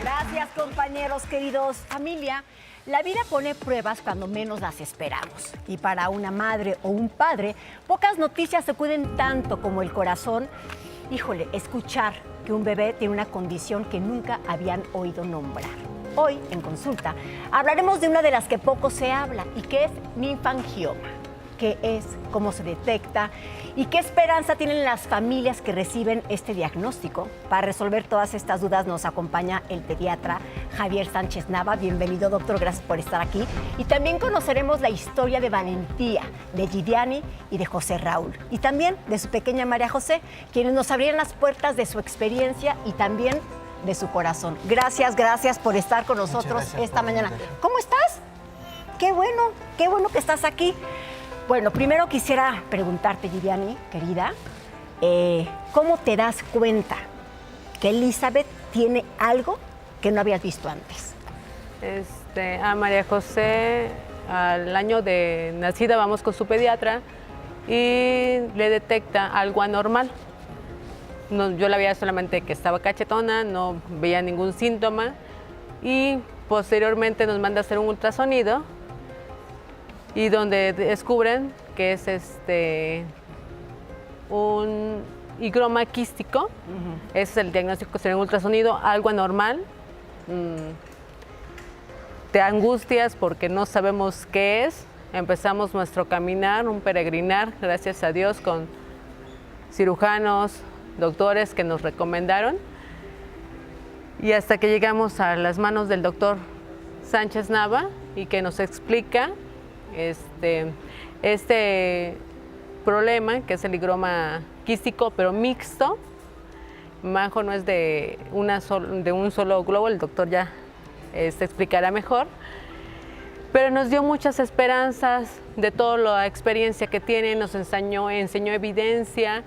Gracias, compañeros queridos. Familia, la vida pone pruebas cuando menos las esperamos. Y para una madre o un padre, pocas noticias se cuiden tanto como el corazón. Híjole, escuchar que un bebé tiene una condición que nunca habían oído nombrar. Hoy, en Consulta, hablaremos de una de las que poco se habla y que es ninfangioma. ¿Qué es? ¿Cómo se detecta? ¿Y qué esperanza tienen las familias que reciben este diagnóstico? Para resolver todas estas dudas nos acompaña el pediatra Javier Sánchez Nava. Bienvenido, doctor, gracias por estar aquí. Y también conoceremos la historia de valentía de Gidiani y de José Raúl. Y también de su pequeña María José, quienes nos abrirán las puertas de su experiencia y también de su corazón. Gracias por estar con nosotros esta mañana. ¿Cómo estás? Qué bueno que estás aquí. Bueno, primero quisiera preguntarte, Gidiani, querida, ¿cómo te das cuenta que Elizabeth tiene algo que no habías visto antes? A María José, al año de nacida, vamos con su pediatra y le detecta algo anormal. No, yo la veía solamente que estaba cachetona, no veía ningún síntoma y posteriormente nos manda a hacer un ultrasonido y donde descubren que es un higroma quístico. Ese es el diagnóstico, sería un ultrasonido, algo anormal. Te angustias porque no sabemos qué es. Empezamos nuestro caminar, un peregrinar, gracias a Dios, con cirujanos, doctores que nos recomendaron. Y hasta que llegamos a las manos del doctor Sánchez Nava y que nos explica este problema, que es el higroma quístico, pero mixto. Majo no es de un solo globo, el doctor ya explicará mejor. Pero nos dio muchas esperanzas de toda la experiencia que tiene, nos enseñó evidencia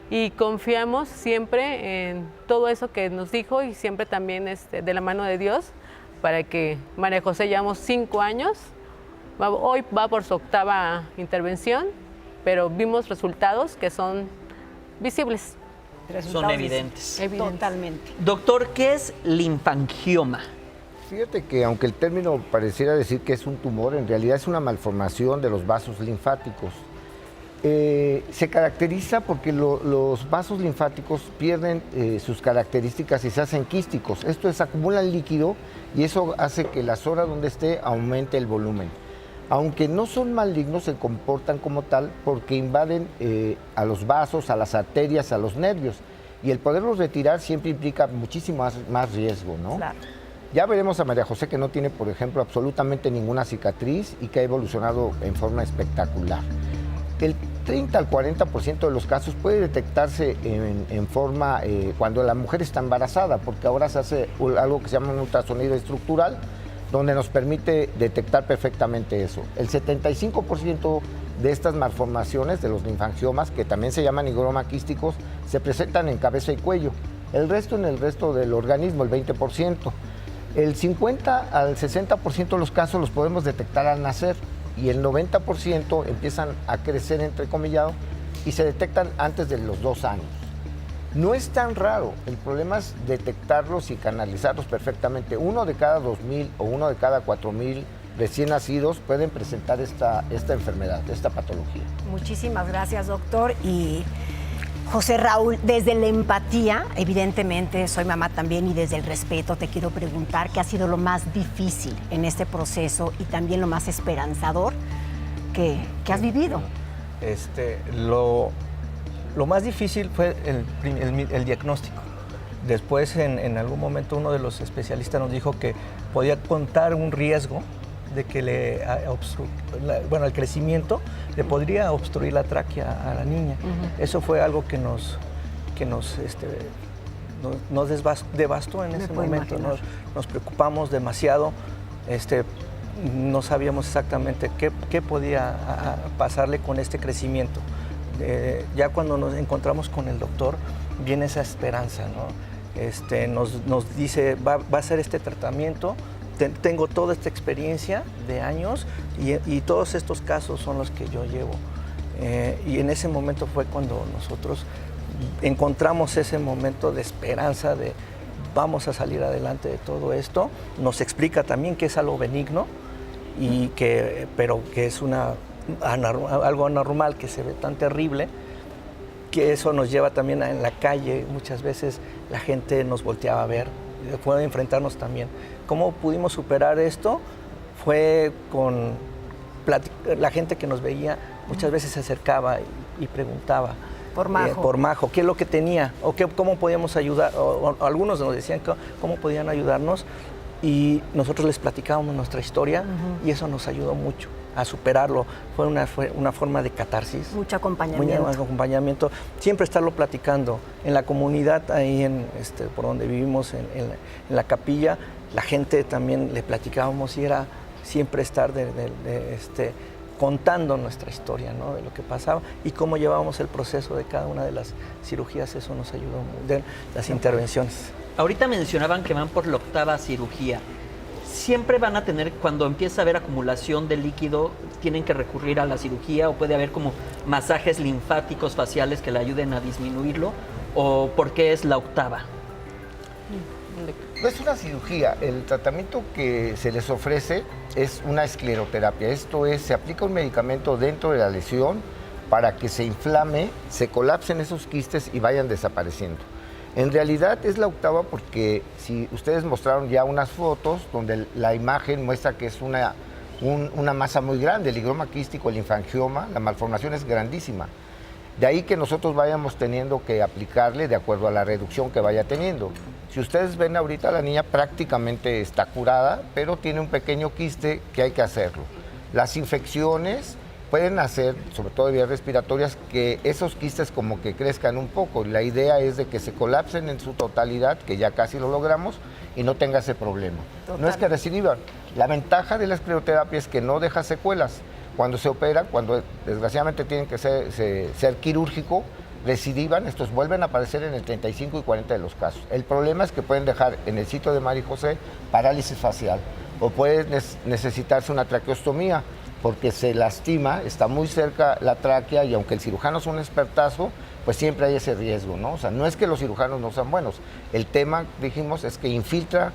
y confiamos siempre en todo eso que nos dijo y siempre también de la mano de Dios para que María José, llevamos 5 años. Hoy va por su 8ª intervención, pero vimos resultados que son visibles. Son evidentes. Totalmente. Doctor, ¿qué es linfangioma? Fíjate que aunque el término pareciera decir que es un tumor, en realidad es una malformación de los vasos linfáticos. Se caracteriza porque los vasos linfáticos pierden sus características y se hacen quísticos. Esto es, acumulan líquido y eso hace que la zona donde esté aumente el volumen. Aunque no son malignos, se comportan como tal porque invaden a los vasos, a las arterias, a los nervios. Y el poderlos retirar siempre implica muchísimo más riesgo, ¿no? Claro. Ya veremos a María José, que no tiene, por ejemplo, absolutamente ninguna cicatriz y que ha evolucionado en forma espectacular. El 30 al 40% de los casos puede detectarse en forma cuando la mujer está embarazada, porque ahora se hace algo que se llama un ultrasonido estructural, donde nos permite detectar perfectamente eso. El 75% de estas malformaciones, de los linfangiomas, que también se llaman higroma quísticos, se presentan en cabeza y cuello. El resto en el resto del organismo, el 20%. El 50 al 60% de los casos los podemos detectar al nacer y el 90% empiezan a crecer, entrecomillado, y se detectan antes de los 2 años. No es tan raro, el problema es detectarlos y canalizarlos perfectamente. 1 de cada 2,000 o 1 de cada 4,000 recién nacidos pueden presentar esta enfermedad, esta patología. Muchísimas gracias, doctor. Y José Raúl, desde la empatía, evidentemente soy mamá también, y desde el respeto te quiero preguntar qué ha sido lo más difícil en este proceso y también lo más esperanzador que has vivido. Lo más difícil fue el diagnóstico. Después, en algún momento, uno de los especialistas nos dijo que podía contar un riesgo de que el crecimiento le podría obstruir la tráquea a la niña. Eso fue algo que nos devastó en ese momento. Nos preocupamos demasiado. No sabíamos exactamente qué podía pasarle con este crecimiento. Ya cuando nos encontramos con el doctor, viene esa esperanza, ¿no? Nos dice, va a ser este tratamiento, tengo toda esta experiencia de años y todos estos casos son los que yo llevo. Y en ese momento fue cuando nosotros encontramos ese momento de esperanza, vamos a salir adelante de todo esto. Nos explica también que es algo benigno, pero que es algo anormal, que se ve tan terrible, que eso nos lleva también en la calle. Muchas veces la gente nos volteaba a ver, puede enfrentarnos también. ¿Cómo pudimos superar esto? Fue con la gente que nos veía, muchas veces se acercaba y preguntaba por Majo. Por Majo, qué es lo que tenía, o cómo podíamos ayudar, o algunos nos decían cómo podían ayudarnos, y nosotros les platicábamos nuestra historia, y eso nos ayudó mucho a superarlo. Fue una forma de catarsis. Mucho acompañamiento. Mucho acompañamiento. Siempre estarlo platicando. En la comunidad, ahí por donde vivimos, en la capilla, la gente también le platicábamos, y era siempre estar contando nuestra historia, ¿no? De lo que pasaba y cómo llevábamos el proceso de cada una de las cirugías. Eso nos ayudó, de las intervenciones. Ahorita mencionaban que van por la 8ª cirugía. ¿Siempre van a tener, cuando empieza a haber acumulación de líquido, tienen que recurrir a la cirugía, o puede haber como masajes linfáticos faciales que le ayuden a disminuirlo? ¿O por qué es la 8ª? No es una cirugía, el tratamiento que se les ofrece es una escleroterapia. Esto es, se aplica un medicamento dentro de la lesión para que se inflame, se colapsen esos quistes y vayan desapareciendo. En realidad es la 8ª porque si ustedes mostraron ya unas fotos donde la imagen muestra que es una masa muy grande, el higroma quístico, el linfangioma, la malformación es grandísima. De ahí que nosotros vayamos teniendo que aplicarle de acuerdo a la reducción que vaya teniendo. Si ustedes ven ahorita, la niña prácticamente está curada, pero tiene un pequeño quiste que hay que hacerlo. Las infecciones pueden hacer, sobre todo de vías respiratorias, que esos quistes como que crezcan un poco. La idea es de que se colapsen en su totalidad, que ya casi lo logramos, y no tenga ese problema. Total. No es que recidivan. La ventaja de la escleroterapia es que no deja secuelas. Cuando se opera, cuando desgraciadamente tienen que ser quirúrgico, recidivan, estos vuelven a aparecer en el 35 y 40 de los casos. El problema es que pueden dejar en el sitio de María José parálisis facial, o puede necesitarse una traqueostomía, porque se lastima, está muy cerca la tráquea, y aunque el cirujano es un expertazo, pues siempre hay ese riesgo, ¿no? O sea, no es que los cirujanos no sean buenos, el tema, dijimos, es que infiltra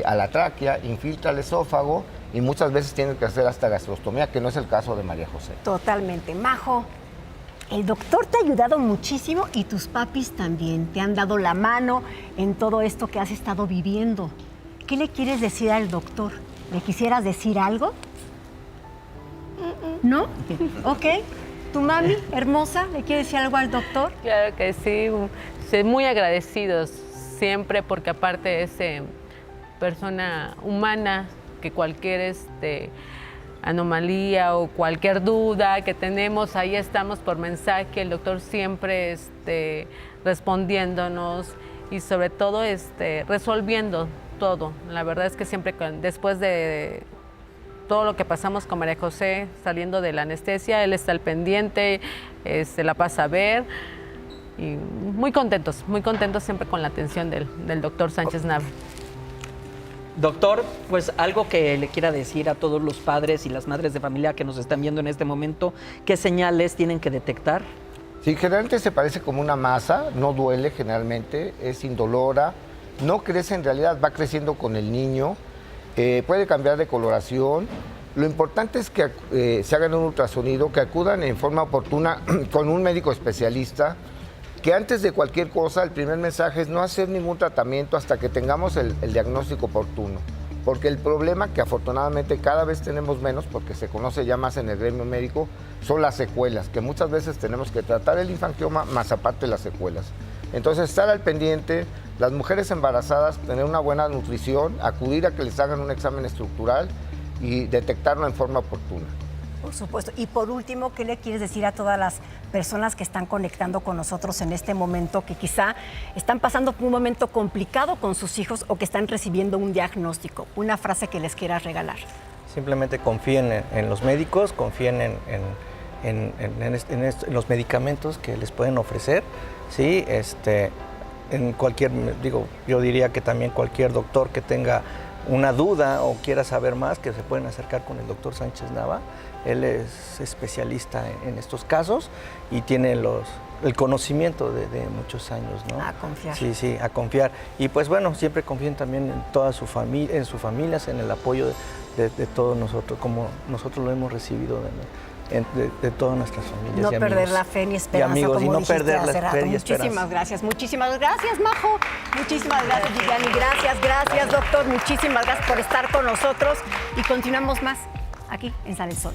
a la tráquea, infiltra el esófago, y muchas veces tienen que hacer hasta gastrostomía, que no es el caso de María José. Totalmente. Majo, el doctor te ha ayudado muchísimo, y tus papis también te han dado la mano en todo esto que has estado viviendo. ¿Qué le quieres decir al doctor? ¿Le quisieras decir algo? ¿No? Ok. ¿Tu mami, hermosa, le quiere decir algo al doctor? Claro que sí. Muy agradecidos siempre, porque aparte es persona humana, que cualquier anomalía o cualquier duda que tenemos, ahí estamos por mensaje, el doctor siempre respondiéndonos, y sobre todo resolviendo todo. La verdad es que siempre, después de todo lo que pasamos con María José, saliendo de la anestesia, él está al pendiente, la pasa a ver, y muy contentos siempre con la atención del doctor Sánchez Nava. Doctor, pues algo que le quiera decir a todos los padres y las madres de familia que nos están viendo en este momento, ¿qué señales tienen que detectar? Sí, generalmente se parece como una masa, no duele generalmente, es indolora, no crece en realidad, va creciendo con el niño, puede cambiar de coloración. Lo importante es que se hagan un ultrasonido, que acudan en forma oportuna con un médico especialista, que antes de cualquier cosa, el primer mensaje es no hacer ningún tratamiento hasta que tengamos el diagnóstico oportuno. Porque el problema, que afortunadamente cada vez tenemos menos, porque se conoce ya más en el gremio médico, son las secuelas, que muchas veces tenemos que tratar el linfangioma más aparte las secuelas. Entonces, estar al pendiente, las mujeres embarazadas, tener una buena nutrición, acudir a que les hagan un examen estructural y detectarlo en forma oportuna. Por supuesto. Y por último, ¿qué le quieres decir a todas las personas que están conectando con nosotros en este momento, que quizá están pasando por un momento complicado con sus hijos o que están recibiendo un diagnóstico? Una frase que les quieras regalar. Simplemente confíen en los médicos, confíen en los medicamentos que les pueden ofrecer, ¿sí? En cualquier, yo diría que también cualquier doctor que tenga una duda o quiera saber más, que se pueden acercar con el doctor Sánchez Nava. Él es especialista en estos casos y tiene el conocimiento de muchos años, ¿no? A confiar. Sí, sí, a confiar. Y pues bueno, siempre confíen también en toda su familia, en sus familias, en el apoyo de todos nosotros, como nosotros lo hemos recibido de todas nuestras familias. No y perder amigos. la fe ni esperanza, y amigos, como y no dijiste perder hace la rato. fe y Muchísimas esperanza. gracias, Majo. Muchísimas gracias, Viviani. Gracias, doctor. Muchísimas gracias por estar con nosotros y continuamos más aquí en Sale el Sol.